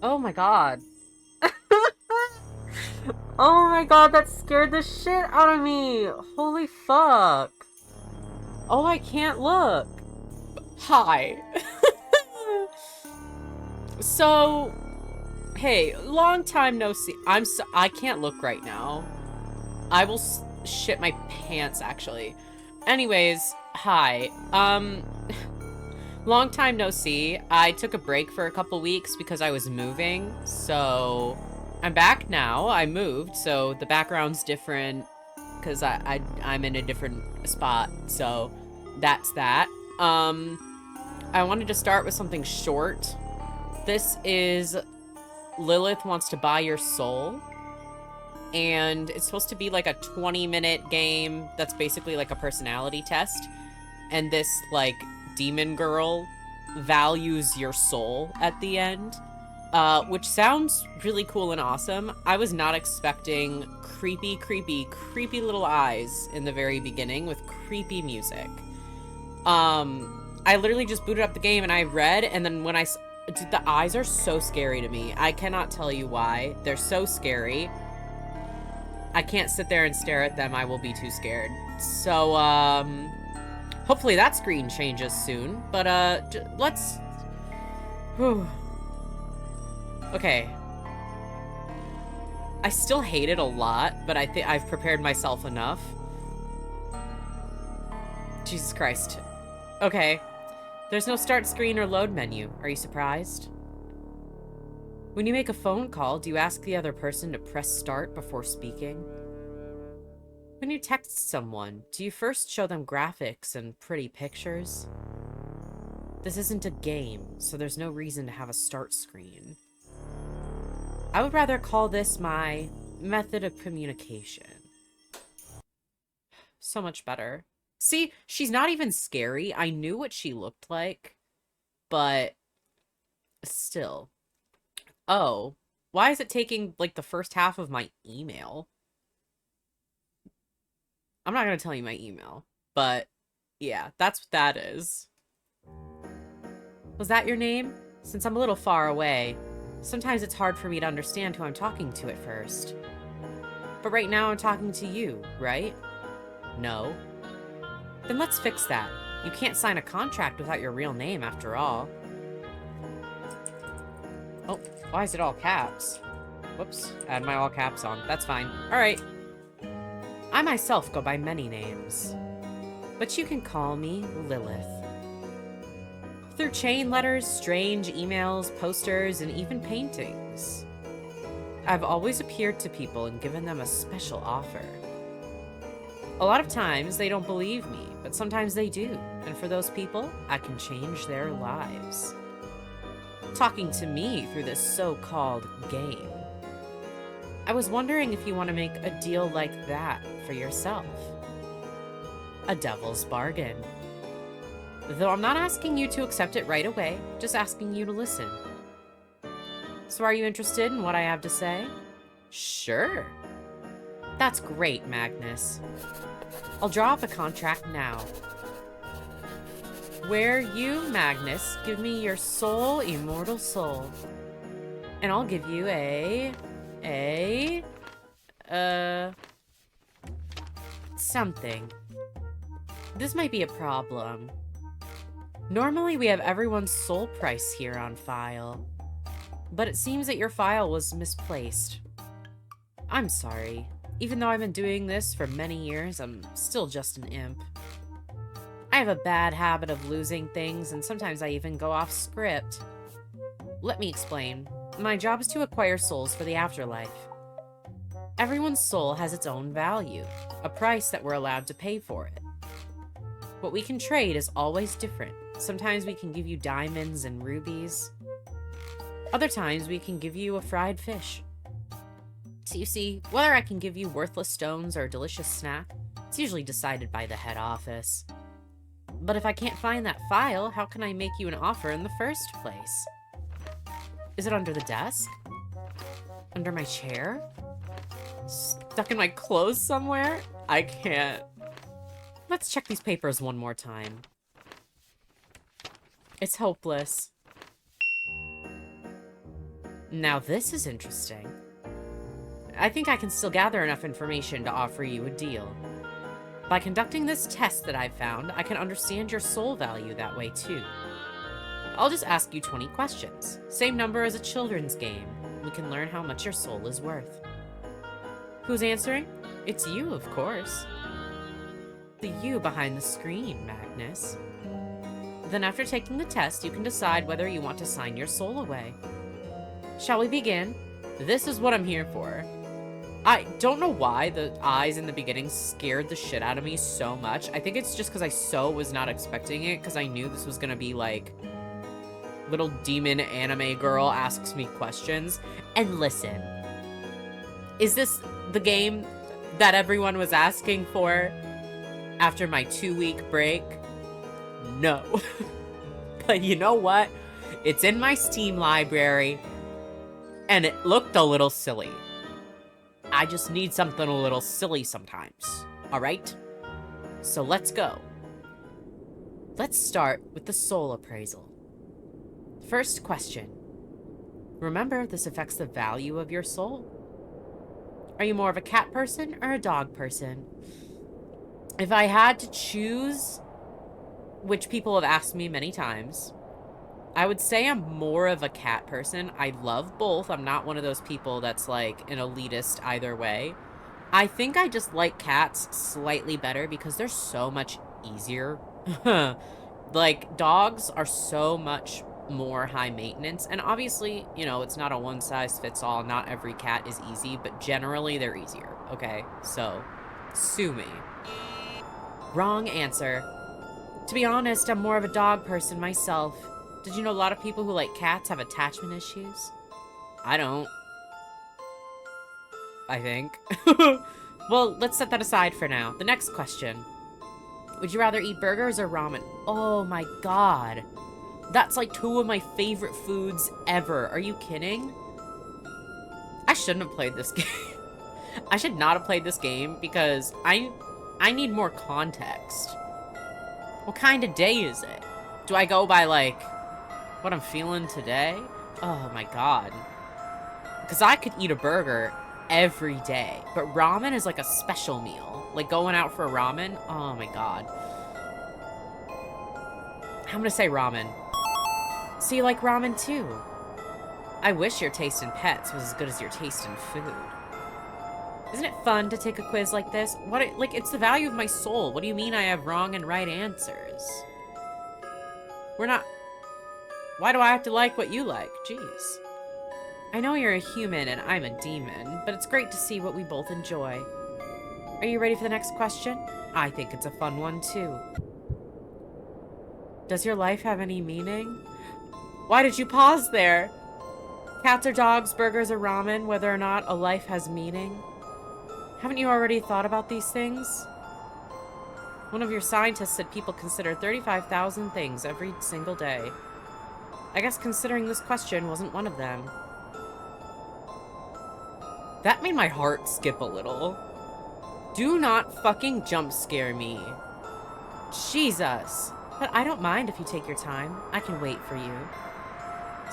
Oh my god. Oh my god, that scared the shit out of me. Holy fuck. Oh, I can't look. Hi. So, hey, long time no see. I can't look right now. I will shit my pants, actually. Anyways, hi. Long time no see. I took a break for a couple weeks because I was moving, so I'm back now. I moved, so the background's different because I'm in a different spot, so that's that. I wanted to start with something short. This is Lilith Wants to Buy Your Soul, and it's supposed to be like a 20-minute game that's basically like a personality test, and this, like, demon girl values your soul at the end, which sounds really cool and awesome. I was not expecting creepy little eyes in the very beginning with creepy music. I literally just booted up the game and I read, and then when dude, the eyes are so scary to me. I cannot tell you why. They're so scary. I can't sit there and stare at them. I will be too scared. So, hopefully that screen changes soon. But, let's... Whew. Okay. I still hate it a lot, but I think I've prepared myself enough. Jesus Christ. Okay. There's no start screen or load menu. Are you surprised? When you make a phone call, do you ask the other person to press start before speaking? When you text someone, do you first show them graphics and pretty pictures? This isn't a game, so there's no reason to have a start screen. I would rather call this my method of communication. So much better. See, she's not even scary. I knew what she looked like, but still. Oh, why is it taking, like, the first half of my email? I'm not gonna tell you my email, but yeah, that's what that is. Was that your name? Since I'm a little far away, sometimes it's hard for me to understand who I'm talking to at first. But right now I'm talking to you, right? No. Then let's fix that. You can't sign a contract without your real name, after all. Oh, why is it all caps? Whoops, add my all caps on. That's fine. Alright. I myself go by many names, but you can call me Lilith. Through chain letters, strange emails, posters, and even paintings, I've always appeared to people and given them a special offer. A lot of times, they don't believe me, but sometimes they do, and for those people, I can change their lives. Talking to me through this so-called game. I was wondering if you want to make a deal like that for yourself. A devil's bargain. Though I'm not asking you to accept it right away, just asking you to listen. So are you interested in what I have to say? Sure. That's great, Magnus. I'll draw up a contract now. Where you, Magnus, give me your soul, immortal soul. And I'll give you something. This might be a problem. Normally we have everyone's soul price here on file, but it seems that your file was misplaced. I'm sorry. Even though I've been doing this for many years, I'm still just an imp. I have a bad habit of losing things, and sometimes I even go off script. Let me explain. My job is to acquire souls for the afterlife. Everyone's soul has its own value, a price that we're allowed to pay for it. What we can trade is always different. Sometimes we can give you diamonds and rubies. Other times we can give you a fried fish. So you see, whether I can give you worthless stones or a delicious snack, it's usually decided by the head office. But if I can't find that file, how can I make you an offer in the first place? Is it under the desk? Under my chair? Stuck in my clothes somewhere? I can't. Let's check these papers one more time. It's hopeless. Now this is interesting. I think I can still gather enough information to offer you a deal. By conducting this test that I've found, I can understand your soul value that way too. I'll just ask you 20 questions. Same number as a children's game. We can learn how much your soul is worth. Who's answering? It's you, of course. The you behind the screen, Magnus. Then after taking the test, you can decide whether you want to sign your soul away. Shall we begin? This is what I'm here for. I don't know why the eyes in the beginning scared the shit out of me so much. I think it's just because I so was not expecting it, because I knew this was going to be like little demon anime girl asks me questions. And listen, is this the game that everyone was asking for after my 2-week break? No. But you know what? It's in my Steam library, and it looked a little silly. I just need something a little silly sometimes, alright? So let's go. Let's start with the soul appraisal. First question. Remember, this affects the value of your soul. Are you more of a cat person or a dog person? If I had to choose, which people have asked me many times, I would say I'm more of a cat person. I love both. I'm not one of those people that's like an elitist either way. I think I just like cats slightly better because they're so much easier. Like, dogs are so much more high maintenance. And obviously, you know, it's not a one-size-fits-all. Not every cat is easy, but generally they're easier. Okay, so sue me. Wrong answer. To be honest, I'm more of a dog person myself. Did you know a lot of people who like cats have attachment issues? I don't. I think. Well, let's set that aside for now. The next question. Would you rather eat burgers or ramen? Oh my god. That's like 2 of my favorite foods ever. Are you kidding? I shouldn't have played this game. I should not have played this game because I need more context. What kind of day is it? Do I go by like what I'm feeling today? Oh my god. Because I could eat a burger every day, but ramen is like a special meal. Like going out for ramen, oh my god. I'm gonna say ramen. So you like ramen too? I wish your taste in pets was as good as your taste in food. Isn't it fun to take a quiz like this? Like, it's the value of my soul. What do you mean I have wrong and right answers? We're not... Why do I have to like what you like? Jeez. I know you're a human and I'm a demon, but it's great to see what we both enjoy. Are you ready for the next question? I think it's a fun one too. Does your life have any meaning? Why did you pause there? Cats or dogs, burgers or ramen, whether or not a life has meaning? Haven't you already thought about these things? One of your scientists said people consider 35,000 things every single day. I guess considering this question wasn't one of them. That made my heart skip a little. Do not fucking jump scare me. Jesus. But I don't mind if you take your time. I can wait for you.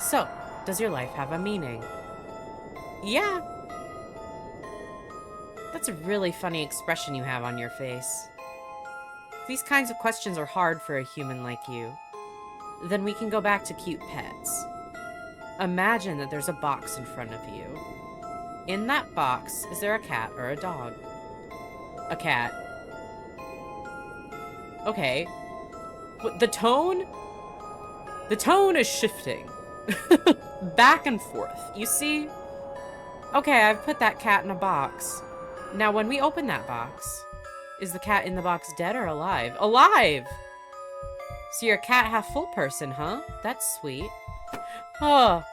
So, does your life have a meaning? Yeah. That's a really funny expression you have on your face. These kinds of questions are hard for a human like you. Then we can go back to cute pets. Imagine that there's a box in front of you. In that box, is there a cat or a dog? A cat. Okay. What, the tone? The tone is shifting. Back and forth. You see? Okay, I've put that cat in a box. Now, when we open that box, is the cat in the box dead or alive? Alive! So you're a cat half full person, huh? That's sweet. Oh.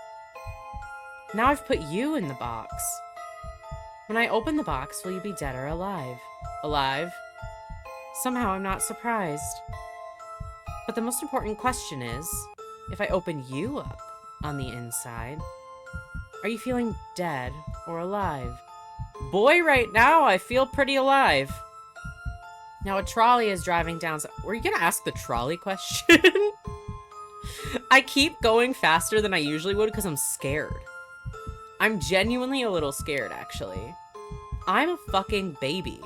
Now I've put you in the box. When I open the box, will you be dead or alive? Alive. Somehow I'm not surprised. But the most important question is, if I open you up on the inside, are you feeling dead or alive? Boy, right now I feel pretty alive. Now a trolley is driving down. Were you gonna ask the trolley question? I keep going faster than I usually would because I'm scared. I'm genuinely a little scared, actually. I'm a fucking baby.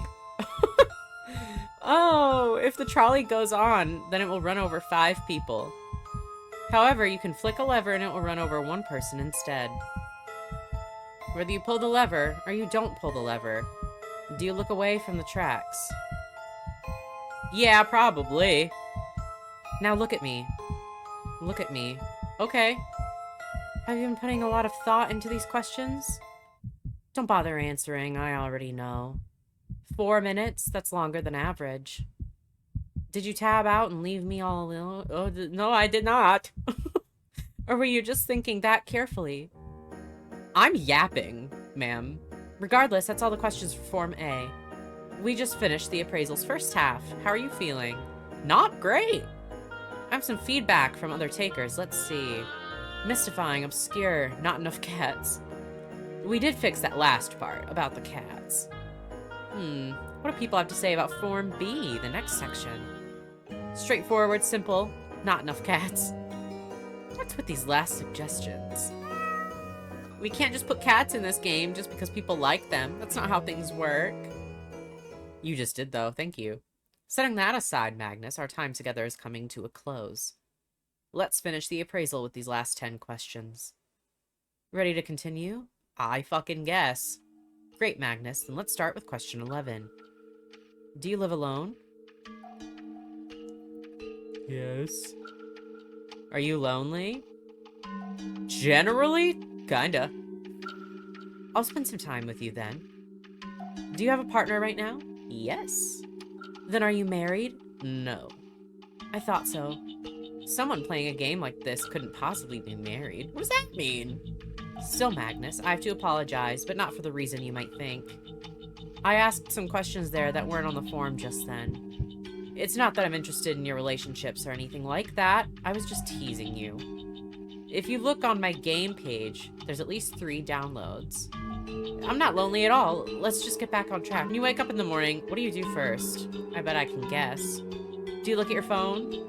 Oh, if the trolley goes on, then it will run over 5 people. However, you can flick a lever and it will run over 1 person instead. Whether you pull the lever or you don't pull the lever, do you look away from the tracks? Yeah, probably. Now look at me. Look at me. Okay. Have you been putting a lot of thought into these questions? Don't bother answering, I already know. 4 minutes? That's longer than average. Did you tab out and leave me all alone? Oh, no, I did not. Or were you just thinking that carefully? I'm yapping, ma'am. Regardless, that's all the questions for Form A. We just finished the appraisal's first half. How are you feeling? Not great. I have some feedback from other takers. Let's see. Mystifying, obscure, not enough cats. We did fix that last part about the cats. What do people have to say about Form B, the next section? Straightforward, simple, not enough cats. What's with these last suggestions? We can't just put cats in this game just because people like them. That's not how things work. You just did, though. Thank you. Setting that aside, Magnus, our time together is coming to a close. Let's finish the appraisal with these last 10 questions. Ready to continue? I fucking guess. Great, Magnus. Then let's start with question 11. Do you live alone? Yes. Are you lonely? Generally? Kinda. I'll spend some time with you then. Do you have a partner right now? Yes. Then are you married? No. I thought so. Someone playing a game like this couldn't possibly be married. What does that mean? Still, Magnus, I have to apologize, but not for the reason you might think. I asked some questions there that weren't on the form just then. It's not that I'm interested in your relationships or anything like that. I was just teasing you. If you look on my game page, there's at least 3 downloads. I'm not lonely at all. Let's just get back on track. When you wake up in the morning, what do you do first? I bet I can guess. Do you look at your phone?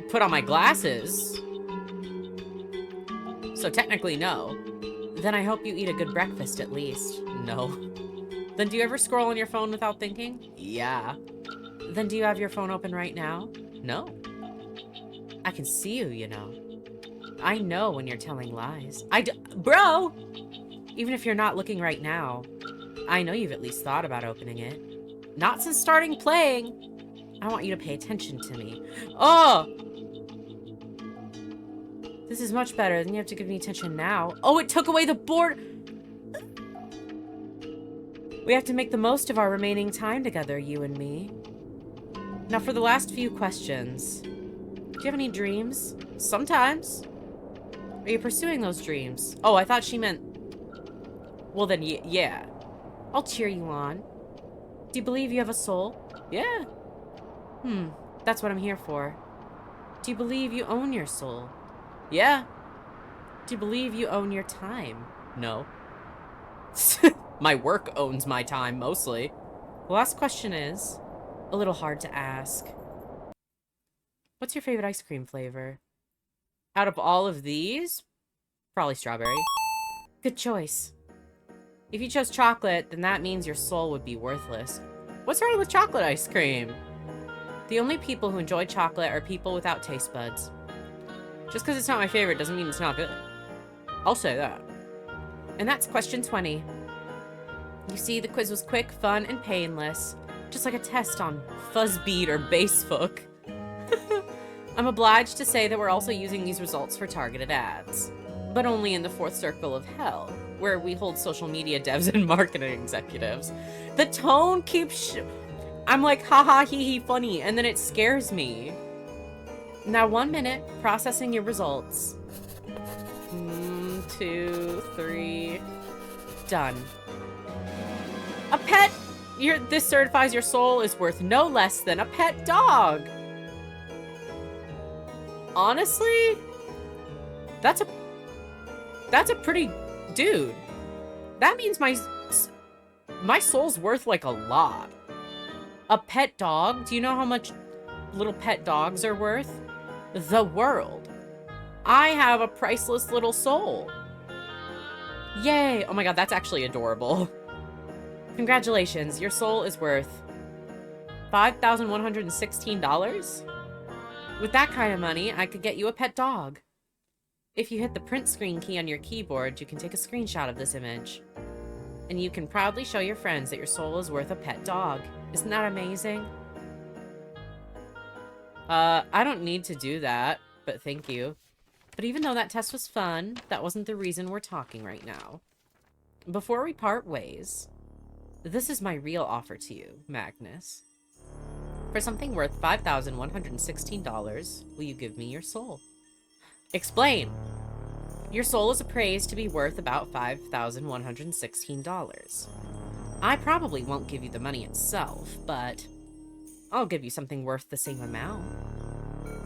Put on my glasses. So technically, no. Then I hope you eat a good breakfast at least. No. Then do you ever scroll on your phone without thinking? Yeah. Then do you have your phone open right now? No. I can see you, you know. I know when you're telling lies. Bro! Even if you're not looking right now, I know you've at least thought about opening it. Not since starting playing. I want you to pay attention to me. Oh! This is much better. Then you have to give me attention now. Oh, it took away the board. We have to make the most of our remaining time together, you and me. Now for the last few questions. Do you have any dreams? Sometimes. Are you pursuing those dreams? Oh, I thought she meant... Well then, yeah. I'll cheer you on. Do you believe you have a soul? Yeah. That's what I'm here for. Do you believe you own your soul? Yeah. Do you believe you own your time? No. My work owns my time, mostly. The last question is a little hard to ask. What's your favorite ice cream flavor? Out of all of these? Probably strawberry. Good choice. If you chose chocolate, then that means your soul would be worthless. What's wrong with chocolate ice cream? The only people who enjoy chocolate are people without taste buds. Just because it's not my favorite doesn't mean it's not good. I'll say that. And that's question 20. You see, the quiz was quick, fun, and painless. Just like a test on Fuzzbeat or Basefook. I'm obliged to say that we're also using these results for targeted ads. But only in the 4th circle of hell, where we hold social media devs and marketing executives. The tone keeps... I'm like, haha, hee hee, funny, and then it scares me. Now 1 minute, processing your results. 2, 3... Done. A pet! This certifies your soul is worth no less than a pet dog! Honestly? That's a pretty... Dude. That means my soul's worth, like, a lot. A pet dog? Do you know how much little pet dogs are worth? The world. I have a priceless little soul. Yay! Oh my god, that's actually adorable. Congratulations, your soul is worth $5,116? With that kind of money, I could get you a pet dog. If you hit the print screen key on your keyboard, you can take a screenshot of this image. And you can proudly show your friends that your soul is worth a pet dog. Isn't that amazing? I don't need to do that, but thank you. But even though that test was fun, that wasn't the reason we're talking right now. Before we part ways, this is my real offer to you, Magnus. For something worth $5,116, will you give me your soul? Explain! Your soul is appraised to be worth about $5,116. I probably won't give you the money itself, but I'll give you something worth the same amount.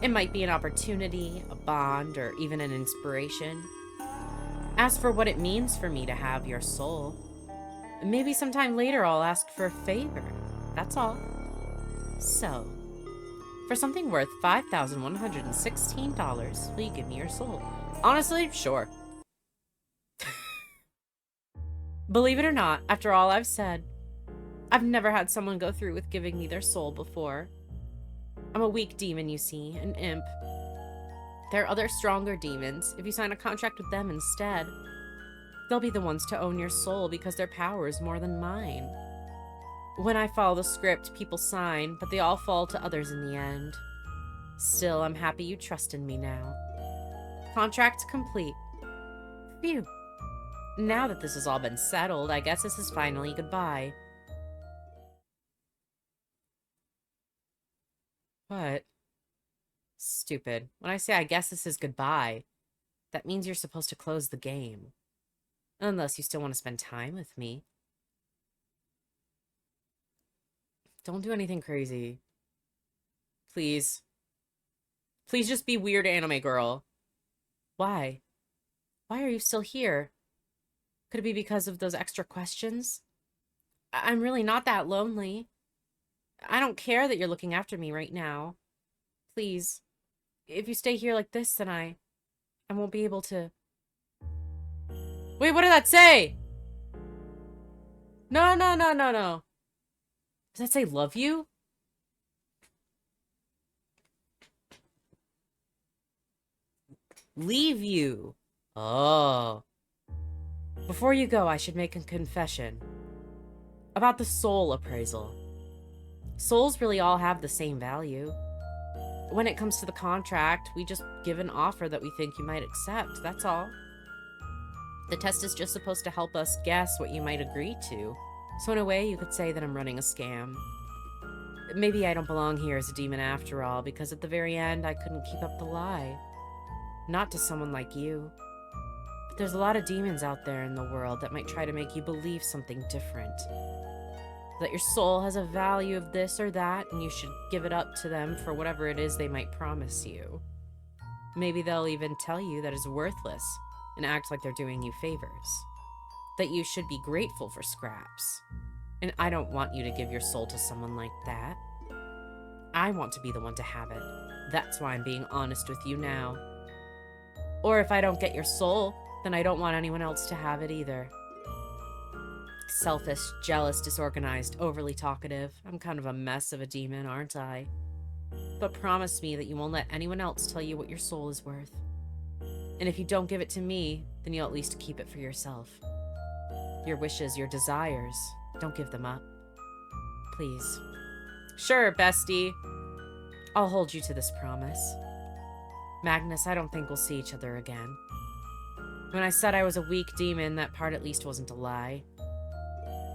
It might be an opportunity, a bond, or even an inspiration. As for what it means for me to have your soul, maybe sometime later I'll ask for a favor. That's all. So, for something worth $5,116, will you give me your soul? Honestly, sure. Believe it or not, after all I've said, I've never had someone go through with giving me their soul before. I'm a weak demon, you see, an imp. There are other stronger demons. If you sign a contract with them instead, they'll be the ones to own your soul because their power is more than mine. When I follow the script, people sign, but they all fall to others in the end. Still, I'm happy you trust in me now. Contract complete. Phew. Now that this has all been settled, I guess this is finally goodbye. What? Stupid. When I say I guess this is goodbye, that means you're supposed to close the game. Unless you still want to spend time with me. Don't do anything crazy. Please. Please just be weird anime girl. Why? Why are you still here? Could it be because of those extra questions? I'm really not that lonely. I don't care that you're looking after me right now. Please. If you stay here like this, then I won't be able to... Wait, what did that say? No, no, no, no, no. Does that say love you? Leave you. Oh. Before you go, I should make a confession. About the soul appraisal. Souls really all have the same value. When it comes to the contract, we just give an offer that we think you might accept, that's all. The test is just supposed to help us guess what you might agree to. So in a way, you could say that I'm running a scam. Maybe I don't belong here as a demon after all, because at the very end, I couldn't keep up the lie. Not to someone like you. But there's a lot of demons out there in the world that might try to make you believe something different. That your soul has a value of this or that, and you should give it up to them for whatever it is they might promise you. Maybe they'll even tell you that it's worthless, and act like they're doing you favors. That you should be grateful for scraps. And I don't want you to give your soul to someone like that. I want to be the one to have it. That's why I'm being honest with you now. Or if I don't get your soul, then I don't want anyone else to have it either. Selfish, jealous, disorganized, overly talkative. I'm kind of a mess of a demon, aren't I? But promise me that you won't let anyone else tell you what your soul is worth. And if you don't give it to me, then you'll at least keep it for yourself. Your wishes, your desires, don't give them up. Please. Sure, bestie. I'll hold you to this promise. Magnus, I don't think we'll see each other again. When I said I was a weak demon, that part at least wasn't a lie.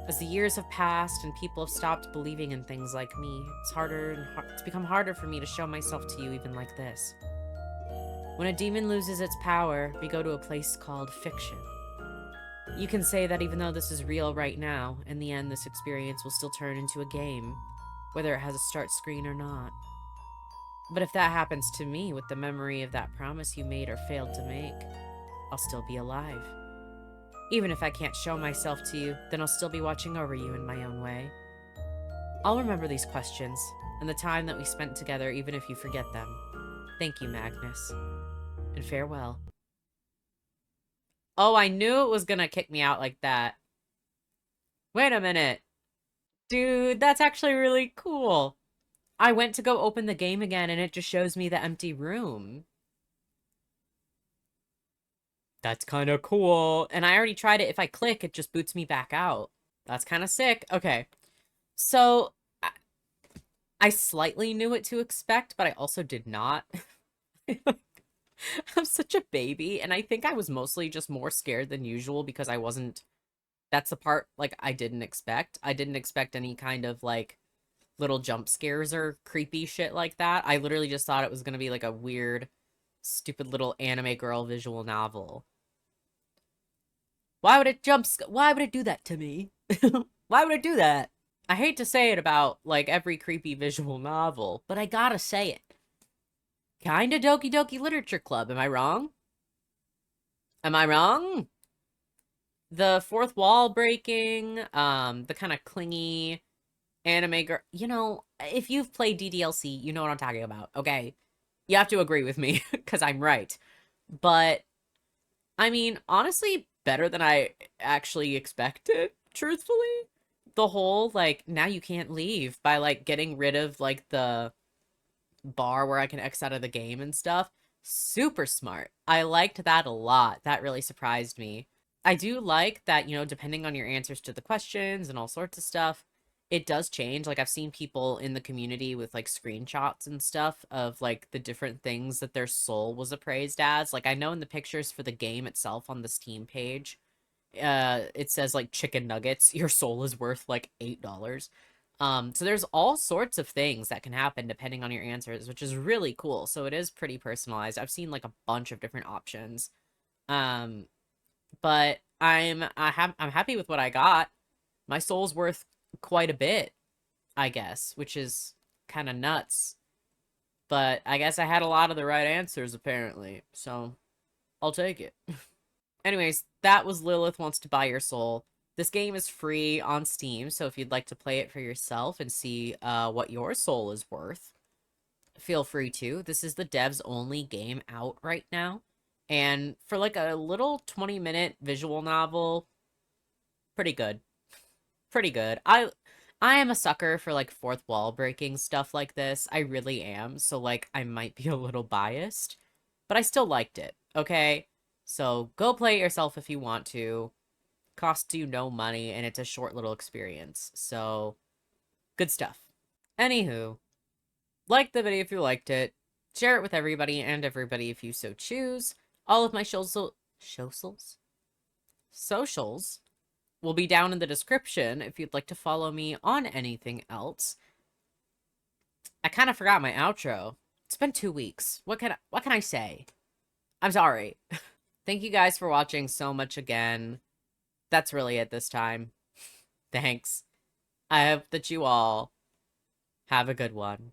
As the years have passed and people have stopped believing in things like me, it's become harder for me to show myself to you even like this. When a demon loses its power, we go to a place called fiction. You can say that even though this is real right now, in the end this experience will still turn into a game, whether it has a start screen or not. But if that happens to me with the memory of that promise you made or failed to make, I'll still be alive. Even if I can't show myself to you, then I'll still be watching over you in my own way. I'll remember these questions, and the time that we spent together even if you forget them. Thank you, Magnus. And farewell. Oh, I knew it was gonna kick me out like that. Wait a minute. Dude, that's actually really cool. I went to go open the game again and it just shows me the empty room. That's kind of cool. And I already tried it. If I click, it just boots me back out. That's kind of sick. Okay. So I slightly knew what to expect, but I also did not. I'm such a baby, and I think I was mostly just more scared than usual because I wasn't. That's the part, like, I didn't expect. I didn't expect any kind of, like, little jump scares or creepy shit like that. I literally just thought it was gonna be, like, a weird, stupid little anime girl visual novel. Why would it Why would it do that to me? Why would it do that? I hate to say it about, like, every creepy visual novel, but I gotta say it. Kinda Doki Doki Literature Club, am I wrong? Am I wrong? The fourth wall breaking, the kind of clingy anime girl. You know, if you've played DDLC, you know what I'm talking about, okay? You have to agree with me, because I'm right. But, I mean, honestly, better than I actually expected, truthfully. The whole, like, now you can't leave by, like, getting rid of, like, the bar where I can X out of the game and stuff. Super smart. I liked that a lot. That really surprised me. I do like that, you know, depending on your answers to the questions and all sorts of stuff, it does change. Like, I've seen people in the community with, like, screenshots and stuff of, like, the different things that their soul was appraised as. Like, I know in the pictures for the game itself on the Steam page, it says, like, chicken nuggets. Your soul is worth, like, $8. So there's all sorts of things that can happen depending on your answers, which is really cool. So it is pretty personalized. I've seen, like, a bunch of different options. Um, but I'm happy with what I got. My soul's worth quite a bit, I guess, which is kind of nuts. But I guess I had a lot of the right answers apparently, so I'll take it. Anyways, that was Lilith Wants to Buy Your Soul. This game is free on Steam, so if you'd like to play it for yourself and see what your soul is worth, feel free to. This is the devs only game out right now. And for like a little 20-minute visual novel, pretty good. Pretty good. I am a sucker for like fourth wall breaking stuff like this. I really am. So like I might be a little biased, but I still liked it. Okay? So go play it yourself if you want to. Costs you no money and it's a short little experience. So good stuff. Anywho, like the video if you liked it. Share it with everybody and everybody if you so choose. All of my socials will be down in the description if you'd like to follow me on anything else. I kind of forgot my outro. It's been 2 weeks. What can I say? I'm sorry. Thank you guys for watching so much again. That's really it this time. Thanks. I hope that you all have a good one.